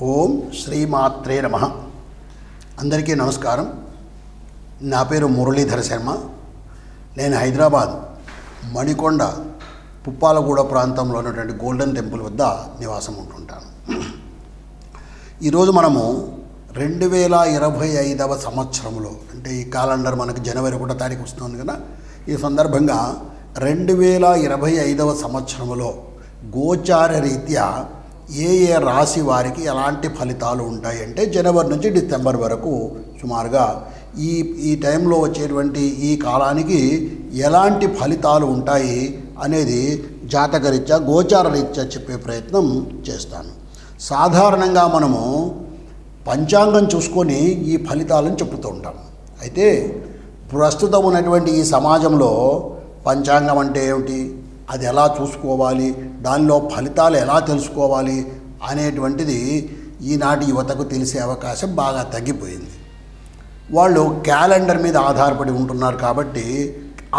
ఓం శ్రీమాత్రే నమః. అందరికీ నమస్కారం. నా పేరు మురళీధర శర్మ. నేను హైదరాబాద్ మణికొండ పుప్పాలగూడ ప్రాంతంలో ఉన్నటువంటి గోల్డెన్ టెంపుల్ వద్ద నివాసం ఉంటుంటాను. ఈరోజు మనము 2025వ సంవత్సరంలో, అంటే ఈ క్యాలెండర్ మనకు జనవరి 1వ తారీఖు వస్తుంది కదా, ఈ సందర్భంగా 2025వ సంవత్సరంలో గోచార రీత్యా ఏ రాశి వారికి ఎలాంటి ఫలితాలు ఉంటాయి అంటే జనవరి నుంచి డిసెంబర్ వరకు సుమారుగా ఈ టైంలో వచ్చేటువంటి ఈ కాలానికి ఎలాంటి ఫలితాలు ఉంటాయి అనేది జాతకరీత్యా గోచార రీత్యా చెప్పే ప్రయత్నం చేస్తాను. సాధారణంగా మనము పంచాంగం చూసుకొని ఈ ఫలితాలను చెప్తూ ఉంటాం. అయితే ప్రస్తుతం ఉన్నటువంటి ఈ సమాజంలో పంచాంగం అంటే ఏమిటి, అది ఎలా చూసుకోవాలి, దానిలో ఫలితాలు ఎలా తెలుసుకోవాలి అనేటువంటిది ఈనాటి యువతకు తెలిసే అవకాశం బాగా తగ్గిపోయింది. వాళ్ళు క్యాలెండర్ మీద ఆధారపడి ఉంటున్నారు. కాబట్టి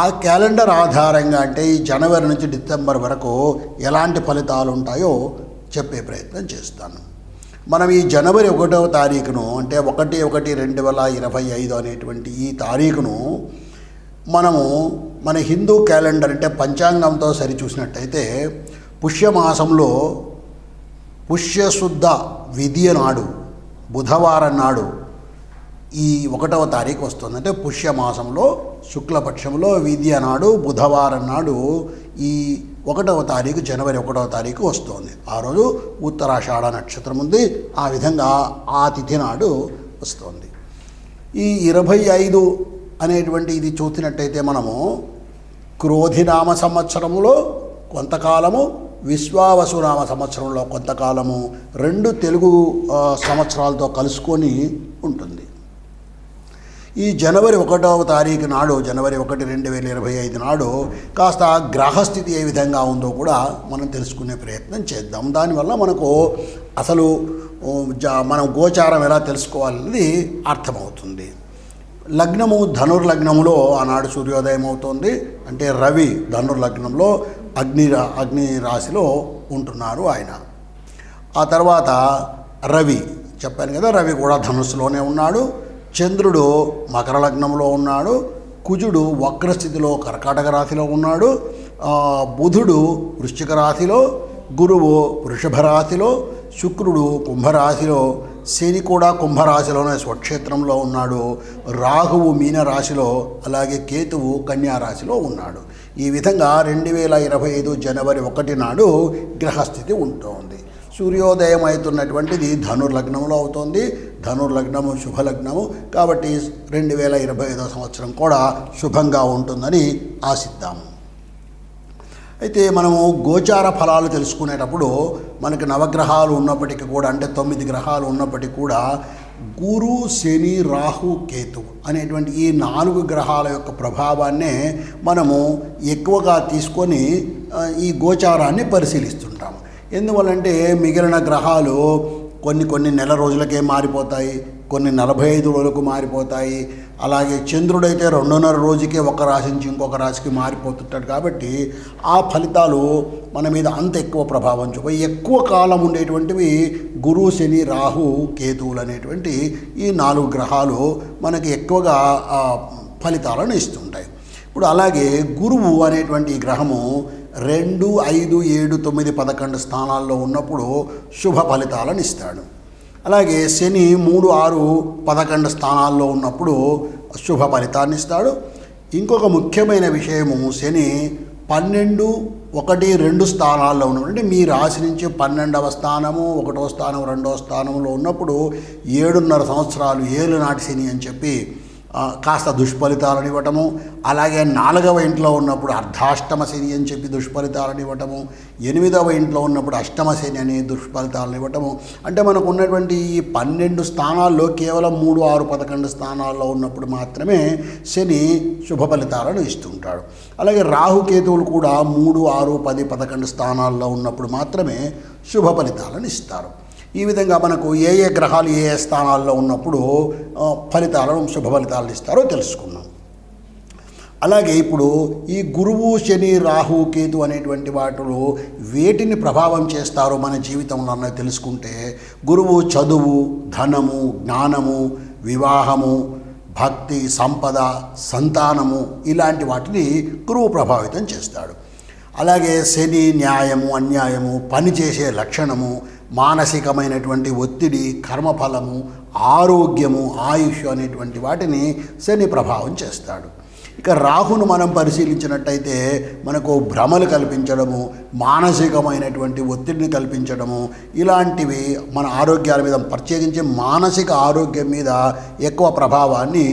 ఆ క్యాలెండర్ ఆధారంగా అంటే ఈ జనవరి నుంచి డిసెంబర్ వరకు ఎలాంటి ఫలితాలు ఉంటాయో చెప్పే ప్రయత్నం చేస్తాను. మనం ఈ జనవరి 1వ తారీఖును అంటే 1/1/2025 అనేటువంటి ఈ తారీఖును మనము మన హిందూ క్యాలెండర్ అంటే పంచాంగంతో సరిచూసినట్టయితే పుష్యమాసంలో పుష్యశుద్ధ విధియ నాడు బుధవారం నాడు ఈ 1వ తారీఖు వస్తుంది. అంటే పుష్యమాసంలో శుక్లపక్షంలో విధియ నాడు బుధవారం నాడు ఈ 1వ తారీఖు జనవరి 1వ తారీఖు వస్తుంది. ఆ రోజు ఉత్తరాషాఢ నక్షత్రం ఉంది. ఆ విధంగా ఆ తిథి నాడు వస్తుంది. ఈ 25 అనేటువంటి ఇది చూసినట్టయితే మనము క్రోధినామ సంవత్సరంలో కొంతకాలము, విశ్వావసునామ సంవత్సరంలో కొంతకాలము, 2 తెలుగు సంవత్సరాలతో కలుసుకొని ఉంటుంది. ఈ జనవరి 1వ తారీఖు నాడు, జనవరి 1, 2025 నాడు కాస్త గ్రహస్థితి ఏ విధంగా ఉందో కూడా మనం తెలుసుకునే ప్రయత్నం చేద్దాం. దానివల్ల మనకు అసలు మనం గోచారం ఎలా తెలుసుకోవాలనేది అర్థమవుతుంది. లగ్నము ధనుర్లగ్నములో ఆనాడు సూర్యోదయం అవుతోంది. అంటే రవి ధనుర్లగ్నంలో అగ్ని రాశిలో ఉంటున్నారు ఆయన. ఆ తర్వాత రవి చెప్పాను కదా, రవి కూడా ధనుస్సులోనే ఉన్నాడు. చంద్రుడు మకర లగ్నంలో ఉన్నాడు. కుజుడు వక్రస్థితిలో కర్కాటక రాశిలో ఉన్నాడు. బుధుడు వృశ్చిక రాశిలో, గురువు వృషభ రాశిలో, శుక్రుడు కుంభరాశిలో, శని కూడా కుంభరాశిలోనే స్వక్షేత్రంలో ఉన్నాడు. రాహువు మీనరాశిలో, అలాగే కేతువు కన్యారాశిలో ఉన్నాడు. ఈ విధంగా 2025 జనవరి 1 నాడు గ్రహస్థితి ఉంటుంది. సూర్యోదయం అవుతున్నటువంటిది ధనుర్లగ్నంలో అవుతుంది. ధనుర్లగ్నము శుభలగ్నము కాబట్టి 2025 సంవత్సరం కూడా శుభంగా ఉంటుందని ఆశిద్దాము. అయితే మనము గోచార ఫలాలు తెలుసుకునేటప్పుడు మనకి నవగ్రహాలు ఉన్నప్పటికీ కూడా, అంటే 9 గ్రహాలు ఉన్నప్పటికీ కూడా గురు, శని, రాహు, కేతు అనేటువంటి ఈ 4 గ్రహాల యొక్క ప్రభావాన్నే మనము ఎక్కువగా తీసుకొని ఈ గోచారాన్ని పరిశీలిస్తుంటాము. ఎందువల్లంటే మిగిలిన గ్రహాలు కొన్ని నెల రోజులకే మారిపోతాయి, కొన్ని 45 రోజులకు మారిపోతాయి. అలాగే చంద్రుడైతే 2.5 రోజుకే ఒక రాశి నుంచి ఇంకొక రాశికి మారిపోతుంటాడు. కాబట్టి ఆ ఫలితాలు మన మీద అంత ఎక్కువ ప్రభావం చూపి ఎక్కువ కాలం ఉండేటువంటివి గురు, శని, రాహు, కేతువులు అనేటువంటి ఈ 4 గ్రహాలు మనకి ఎక్కువగా ఫలితాలను ఇస్తుంటాయి. ఇప్పుడు అలాగే గురువు అనేటువంటి ఈ గ్రహము 2, 5, 7, 9, 11 స్థానాల్లో ఉన్నప్పుడు శుభ ఫలితాలను ఇస్తాడు. అలాగే శని 3, 6, 11 స్థానాల్లో ఉన్నప్పుడు శుభ ఫలితాన్ని ఇస్తాడు. ఇంకొక ముఖ్యమైన విషయము, శని 12, 1, 2 స్థానాల్లో ఉన్నప్పుడు, అంటే మీ రాశి నుంచి 12వ స్థానము, 1వ స్థానం, 2వ స్థానంలో ఉన్నప్పుడు 7.5 సంవత్సరాలు ఏలునాటి శని అని చెప్పి కాస్త దుష్ఫలితాలను ఇవ్వటము. అలాగే 4వ ఇంట్లో ఉన్నప్పుడు అర్ధాష్టమ శని అని చెప్పి దుష్ఫలితాలను ఇవ్వటము. 8వ ఇంట్లో ఉన్నప్పుడు అష్టమ శని అనే దుష్ఫలితాలను ఇవ్వటము. అంటే మనకు ఉన్నటువంటి ఈ 12 స్థానాల్లో కేవలం 3, 6, 11 స్థానాల్లో ఉన్నప్పుడు మాత్రమే శని శుభ ఫలితాలను ఇస్తుంటాడు. అలాగే రాహుకేతువులు కూడా 3, 6, 10, 11 స్థానాల్లో ఉన్నప్పుడు మాత్రమే శుభ ఫలితాలను ఇస్తారు. ఈ విధంగా మనకు ఏ గ్రహాలు ఏ స్థానాల్లో ఉన్నప్పుడు ఫలితాలను శుభ ఫలితాలను ఇస్తారో తెలుసుకున్నాం. అలాగే ఇప్పుడు ఈ గురువు శని రాహు కేతు అనేటువంటి వాటిలో వేటిని ప్రభావం చేస్తారో మన జీవితంలో అన్నది తెలుసుకుంటే, గురువు చదువు, ధనము, జ్ఞానము, వివాహము, భక్తి, సంపద, సంతానము ఇలాంటి వాటిని గురువు ప్రభావితం చేస్తాడు. అలాగే శని న్యాయము, అన్యాయము, పనిచేసే లక్షణము, మానసికమైనటువంటి ఒత్తిడి, కర్మఫలము, ఆరోగ్యము, ఆయుష్ అనేటువంటి వాటిని శని ప్రభావం చేస్తాడు. ఇక రాహును మనం పరిశీలించినట్టయితే మనకు భ్రమలు కల్పించడము, మానసికమైనటువంటి ఒత్తిడిని కల్పించడము, ఇలాంటివి మన ఆరోగ్యాల మీద, ప్రత్యేకించి మానసిక ఆరోగ్యం మీద ఎక్కువ ప్రభావాన్ని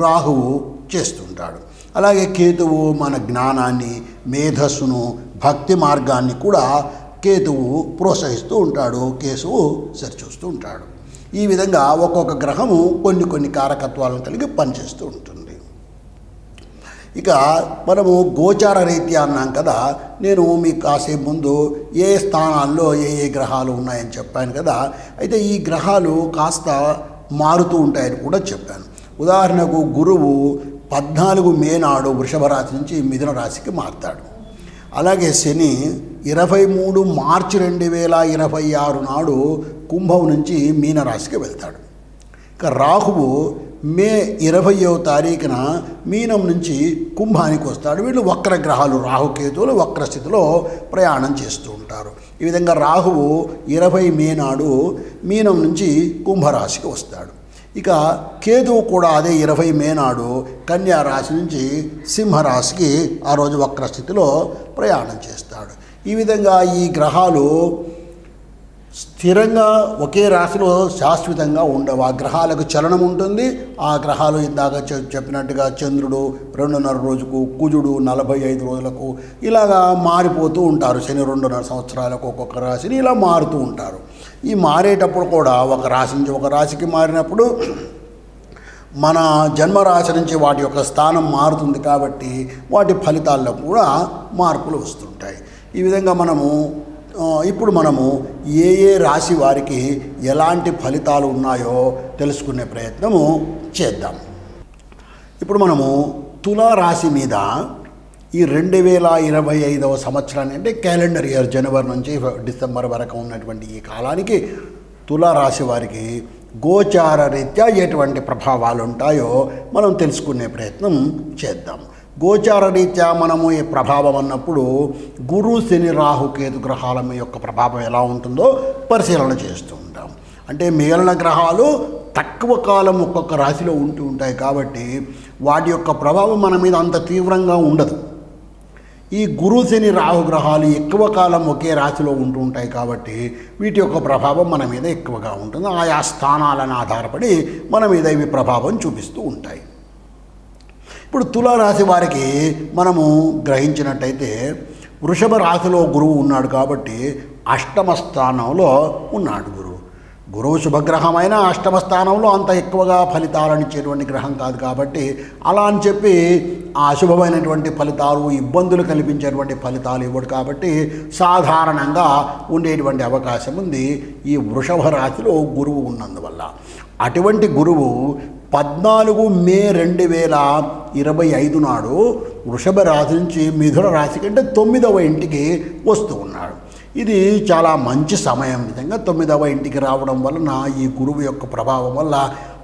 రాహువు చేస్తుంటాడు. అలాగే కేతువు మన జ్ఞానాన్ని, మేధస్సును, భక్తి మార్గాన్ని కూడా కేతువు ప్రోత్సహిస్తూ ఉంటాడు, కేతువు సరిచూస్తూ ఉంటాడు. ఈ విధంగా ఒక్కొక్క గ్రహము కొన్ని కారకత్వాలను కలిగి పనిచేస్తూ ఉంటుంది. ఇక మనము గోచార రీత్యా అన్నాం కదా, నేను మీకు కాసేపు ముందు ఏ స్థానాల్లో ఏ గ్రహాలు ఉన్నాయని చెప్పాను కదా. అయితే ఈ గ్రహాలు కాస్త మారుతూ ఉంటాయని కూడా చెప్పాను. ఉదాహరణకు గురువు 14 మే నాడు వృషభ రాశి నుంచి మిథున రాశికి మారుతాడు. అలాగే శని 23 మార్చి 2026 నాడు కుంభం నుంచి మీనరాశికి వెళ్తాడు. ఇక రాహువు మే 20వ తారీఖున మీనం నుంచి కుంభానికి వస్తాడు. వీళ్ళు వక్ర గ్రహాలు, రాహుకేతువులు వక్ర స్థితిలో ప్రయాణం చేస్తూ ఉంటారు. ఈ విధంగా రాహువు 20 మే నాడు మీనం నుంచి కుంభరాశికి వస్తాడు. ఇక కేతువు కూడా అదే 20 మే నాడు కన్యా రాశి నుంచి సింహరాశికి ఆ రోజు వక్ర స్థితిలో ప్రయాణం చేస్తాడు. ఈ విధంగా ఈ గ్రహాలు స్థిరంగా ఒకే రాశిలో శాశ్వతంగా ఉండవు. ఆ గ్రహాలకు చలనం ఉంటుంది. ఆ గ్రహాలు ఇందాక చెప్పినట్టుగా చంద్రుడు 2.5 రోజుకు, కుజుడు 45 రోజులకు ఇలాగా మారిపోతూ ఉంటారు. శని 2.5 సంవత్సరాలకు ఒక్కొక్క రాశిని ఇలా మారుతూ ఉంటారు. ఈ మారేటప్పుడు కూడా ఒక రాశి నుంచి ఒక రాశికి మారినప్పుడు మన జన్మరాశి నుంచి వాటి యొక్క స్థానం మారుతుంది కాబట్టి వాటి ఫలితాల్లో కూడా మార్పులు వస్తుంటాయి. ఈ విధంగా ఇప్పుడు మనము ఏ రాశి వారికి ఎలాంటి ఫలితాలు ఉన్నాయో తెలుసుకునే ప్రయత్నము చేద్దాం. ఇప్పుడు మనము తులారాశి మీద ఈ 2025వ సంవత్సరాన్ని, అంటే క్యాలెండర్ ఇయర్ జనవరి నుంచి డిసెంబర్ వరకు ఉన్నటువంటి ఈ కాలానికి తులారాశి వారికి గోచార రీత్యా ఎటువంటి ప్రభావాలు ఉంటాయో మనం తెలుసుకునే ప్రయత్నం చేద్దాం. గోచార రీత్యా మనము ఈ ప్రభావం అన్నప్పుడు గురు శని రాహు కేతు గ్రహాల యొక్క ప్రభావం ఎలా ఉంటుందో పరిశీలన చేస్తూ ఉంటాం. అంటే మిగిలిన గ్రహాలు తక్కువ కాలం ఒక్కొక్క రాశిలో ఉంటూ ఉంటాయి కాబట్టి వాటి యొక్క ప్రభావం మన మీద అంత తీవ్రంగా ఉండదు. ఈ గురు శని రాహు గ్రహాలు ఎక్కువ కాలం ఒకే రాశిలో ఉంటూ ఉంటాయి కాబట్టి వీటి యొక్క ప్రభావం మన మీద ఎక్కువగా ఉంటుంది. ఆయా స్థానాలను ఆధారపడి మన మీద ఇవి ప్రభావం చూపిస్తూ ఉంటాయి. ఇప్పుడు తులారాశి వారికి మనము గ్రహించినట్టయితే వృషభ రాశిలో గురువు ఉన్నాడు కాబట్టి అష్టమ స్థానంలో ఉన్నాడు. గురువు శుభగ్రహమైన అష్టమ స్థానంలో అంత ఎక్కువగా ఫలితాలను ఇచ్చేటువంటి గ్రహం కాదు కాబట్టి అలా అని చెప్పి ఆ అశుభమైనటువంటి ఫలితాలు, ఇబ్బందులు కల్పించేటువంటి ఫలితాలు ఇవ్వడు కాబట్టి సాధారణంగా ఉండేటువంటి అవకాశం ఉంది ఈ వృషభ రాశిలో గురువు ఉన్నందువల్ల. అటువంటి గురువు 14 మే 2025 నాడు వృషభ రాశి నుంచి మిథున రాశి కంటే 9వ ఇంటికి వస్తూ ఉన్నాడు. ఇది చాలా మంచి సమయం. నిజంగా 9వ ఇంటికి రావడం వలన ఈ గురువు యొక్క ప్రభావం వల్ల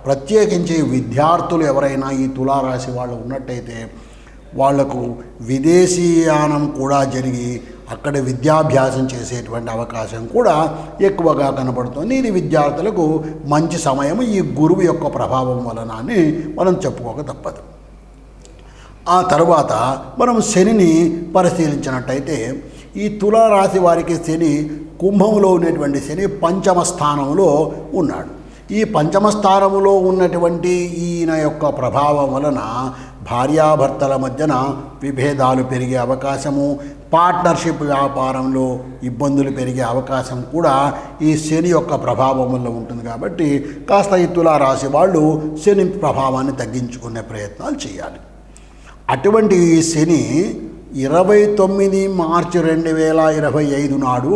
ప్రత్యేకించి విద్యార్థులు ఎవరైనా ఈ తులారాశి వాళ్ళు ఉన్నట్టయితే వాళ్లకు విదేశీయానం కూడా జరిగి అక్కడ విద్యాభ్యాసం చేసేటువంటి అవకాశం కూడా ఎక్కువగా కనబడుతుంది. ఇది విద్యార్థులకు మంచి సమయం ఈ గురువు యొక్క ప్రభావం వలన అని మనం చెప్పుకోక తప్పదు. ఆ తర్వాత మనం శనిని పరిశీలించినట్టయితే ఈ తులారాశి వారికి శని కుంభంలో ఉన్నటువంటి శని పంచమ స్థానంలో ఉన్నాడు. ఈ పంచమ స్థానంలో ఉన్నటువంటి ఈయన యొక్క ప్రభావం వలన భార్యాభర్తల మధ్యన విభేదాలు పెరిగే అవకాశము, పార్ట్నర్షిప్ వ్యాపారంలో ఇబ్బందులు పెరిగే అవకాశం కూడా ఈ శని యొక్క ప్రభావం వల్ల ఉంటుంది. కాబట్టి కాస్త ఈ తులారాశి వాళ్ళు శని ప్రభావాన్ని తగ్గించుకునే ప్రయత్నాలు చేయాలి. అటువంటి శని 29 మార్చి 2025 నాడు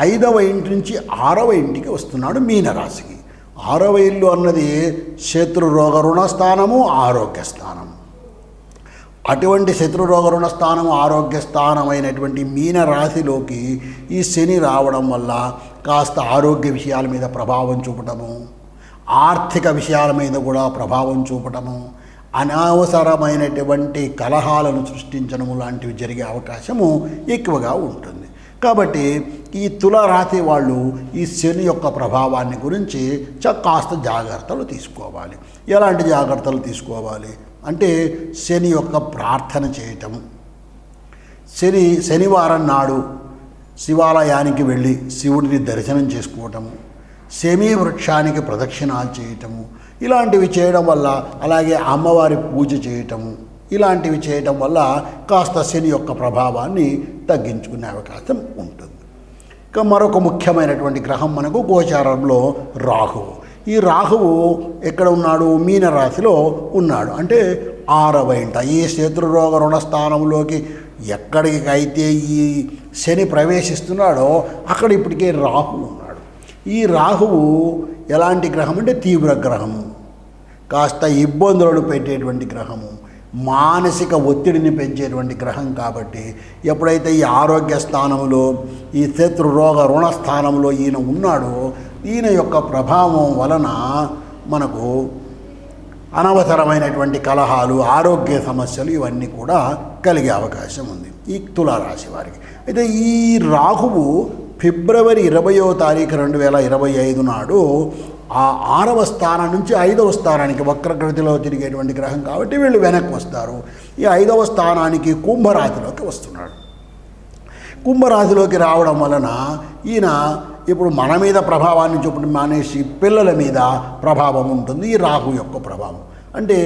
5వ ఇంటి నుంచి 6వ ఇంటికి వస్తున్నాడు మీనరాశికి. 6వ ఇల్లు అన్నది శత్రు రోగ రుణ స్థానము, ఆరోగ్య స్థానం. అటువంటి శత్రురోగ రుణ స్థానం ఆరోగ్య స్థానమైనటువంటి మీన రాశిలోకి ఈ శని రావడం వల్ల కాస్త ఆరోగ్య విషయాల మీద ప్రభావం చూపటము, ఆర్థిక విషయాల మీద కూడా ప్రభావం చూపటము, అనవసరమైనటువంటి కలహాలను సృష్టించడము లాంటివి జరిగే అవకాశము ఎక్కువగా ఉంటుంది. కాబట్టి ఈ తులారాశి వాళ్ళు ఈ శని యొక్క ప్రభావాన్ని గురించి కాస్త జాగ్రత్తలు తీసుకోవాలి. ఎలాంటి జాగ్రత్తలు తీసుకోవాలి అంటే శని యొక్క ప్రార్థన చేయటము, శనివారం నాడు శివాలయానికి వెళ్ళి శివుడిని దర్శనం చేసుకోవటము, శమీ వృక్షానికి ప్రదక్షిణాలు చేయటము, ఇలాంటివి చేయడం వల్ల, అలాగే అమ్మవారి పూజ చేయటము, ఇలాంటివి చేయటం వల్ల కాస్త శని యొక్క ప్రభావాన్ని తగ్గించుకునే అవకాశం ఉంటుంది. ఇక మరొక ముఖ్యమైనటువంటి గ్రహం మనకు గోచారంలో రాహువు. ఈ రాహువు ఎక్కడ ఉన్నాడు? మీనరాశిలో ఉన్నాడు. అంటే 6వ ఇంట ఈ శత్రురోగ రుణ స్థానంలోకి ఎక్కడికైతే ఈ శని ప్రవేశిస్తున్నాడో అక్కడ ఇప్పటికే రాహువు ఉన్నాడు. ఈ రాహువు ఎలాంటి గ్రహం అంటే తీవ్ర గ్రహము, కాస్త ఇబ్బందులను పెట్టేటువంటి గ్రహము, మానసిక ఒత్తిడిని పెంచేటువంటి గ్రహం. కాబట్టి ఎప్పుడైతే ఈ ఆరోగ్య స్థానంలో ఈ శత్రురోగ రుణ స్థానంలో ఈయన ఉన్నాడో ఈయన యొక్క ప్రభావం వలన మనకు అనవసరమైనటువంటి కలహాలు, ఆరోగ్య సమస్యలు ఇవన్నీ కూడా కలిగే అవకాశం ఉంది ఈ తులారాశి వారికి. అయితే ఈ రాహువు ఫిబ్రవరి 20వ తారీఖు 2025 నాడు ఆ 6వ స్థానం నుంచి 5వ స్థానానికి వక్రగతిలో తిరిగేటువంటి గ్రహం కాబట్టి వీళ్ళు వెనక్కి వస్తారు. ఈ 5వ స్థానానికి కుంభరాశిలోకి వస్తున్నాడు. కుంభరాశిలోకి రావడం వలన ఈయన ఇప్పుడు మన మీద ప్రభావాన్ని చూపడం మానేసి పిల్లల మీద ప్రభావం ఉంటుంది. ఈ రాహు యొక్క ప్రభావం అంటే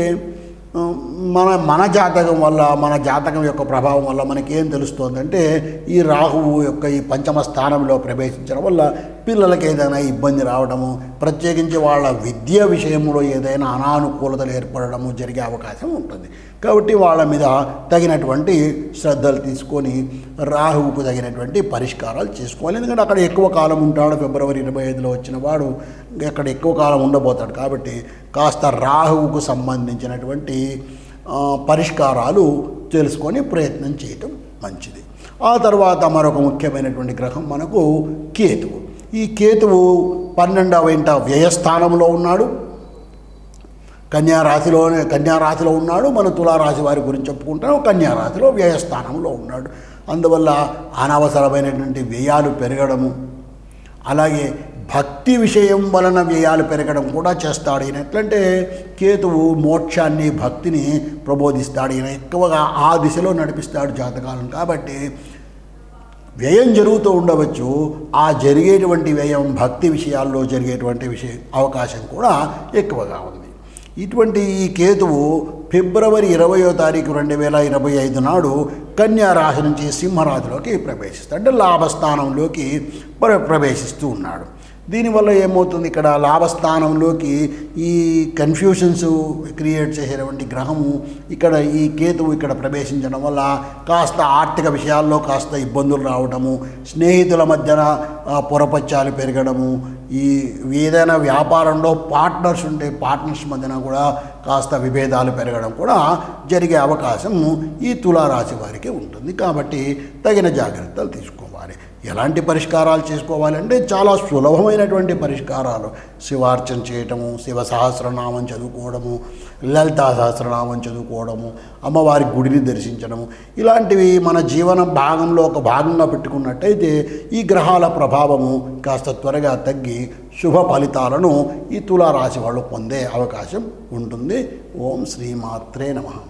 మన జాతకం వల్ల, మన జాతకం యొక్క ప్రభావం వల్ల మనకేం తెలుస్తోందంటే ఈ రాహువు యొక్క ఈ పంచమ స్థానంలో ప్రవేశించడం వల్ల పిల్లలకి ఏదైనా ఇబ్బంది రావడము, ప్రత్యేకించి వాళ్ళ విద్య విషయంలో ఏదైనా అనానుకూలతలు ఏర్పడము జరిగే అవకాశం ఉంటుంది. కాబట్టి వాళ్ళ మీద తగినటువంటి శ్రద్ధలు తీసుకొని రాహువుకు తగినటువంటి పరిష్కారాలు చేసుకోవాలి. ఎందుకంటే అక్కడ ఎక్కువ కాలం ఉంటాడు. ఫిబ్రవరి 25లో వచ్చిన వాడు అక్కడ ఎక్కువ కాలం ఉండబోతాడు. కాబట్టి కాస్త రాహువుకు సంబంధించినటువంటి పరిష్కారాలు తెలుసుకొని ప్రయత్నం చేయటం మంచిది. ఆ తర్వాత మరొక ముఖ్యమైనటువంటి గ్రహం మనకు కేతువు. ఈ కేతువు 12వ ఇంట వ్యయస్థానంలో ఉన్నాడు. కన్యారాశిలో ఉన్నాడు. మన తులారాశి వారి గురించి చెప్పుకుంటాం. కన్యారాశిలో వ్యయస్థానంలో ఉన్నాడు. అందువల్ల అనవసరమైనటువంటి వ్యయాలు పెరగడము, అలాగే భక్తి విషయం వలన వ్యయాలు పెరగడం కూడా చేస్తాడు. ఈయన ఎట్లంటే కేతువు మోక్షాన్ని, భక్తిని ప్రబోధిస్తాడు. ఈయన ఎక్కువగా ఆ దిశలో నడిపిస్తాడు జాతకాలను. కాబట్టి వ్యయం జరుగుతూ ఉండవచ్చు. ఆ జరిగేటువంటి వ్యయం భక్తి విషయాల్లో జరిగేటువంటి అవకాశం కూడా ఎక్కువగా ఉంది. ఇటువంటి ఈ కేతువు ఫిబ్రవరి 20వ తారీఖు 2025 నాడు కన్యా రాశి నుంచి సింహరాశిలోకి ప్రవేశిస్తాడు. అంటే లాభస్థానంలోకి ప్రవేశిస్తూ ఉన్నాడు. దీనివల్ల ఏమవుతుంది? ఇక్కడ లాభస్థానంలోకి ఈ కన్ఫ్యూషన్స్ క్రియేట్ చేసేటువంటి గ్రహము ఇక్కడ ఈ కేతువు ఇక్కడ ప్రవేశించడం వల్ల కాస్త ఆర్థిక విషయాల్లో కాస్త ఇబ్బందులు రావడము, స్నేహితుల మధ్యన పొరపచ్చాలు పెరగడము, ఈ ఏదైనా వ్యాపారంలో పార్ట్నర్స్ ఉంటే పార్ట్నర్స్ మధ్యన కూడా కాస్త విభేదాలు పెరగడం కూడా జరిగే అవకాశం ఈ తులారాశి వారికి ఉంటుంది. కాబట్టి తగిన జాగ్రత్తలు తీసుకోవాలి. ఎలాంటి పరిష్కారాలు చేసుకోవాలంటే చాలా సులభమైనటువంటి పరిష్కారాలు. శివార్చన చేయటము, శివ సహస్రనామం చదువుకోవడము, లలితా సహస్రనామం చదువుకోవడము, అమ్మవారి గుడిని దర్శించడము, ఇలాంటివి మన జీవన భాగంలో ఒక భాగంగా పెట్టుకున్నట్టయితే ఈ గ్రహాల ప్రభావము కాస్త త్వరగా తగ్గి శుభ ఫలితాలను ఈ తులారాశి వాళ్ళు పొందే అవకాశం ఉంటుంది. ఓం శ్రీమాత్రే నమః.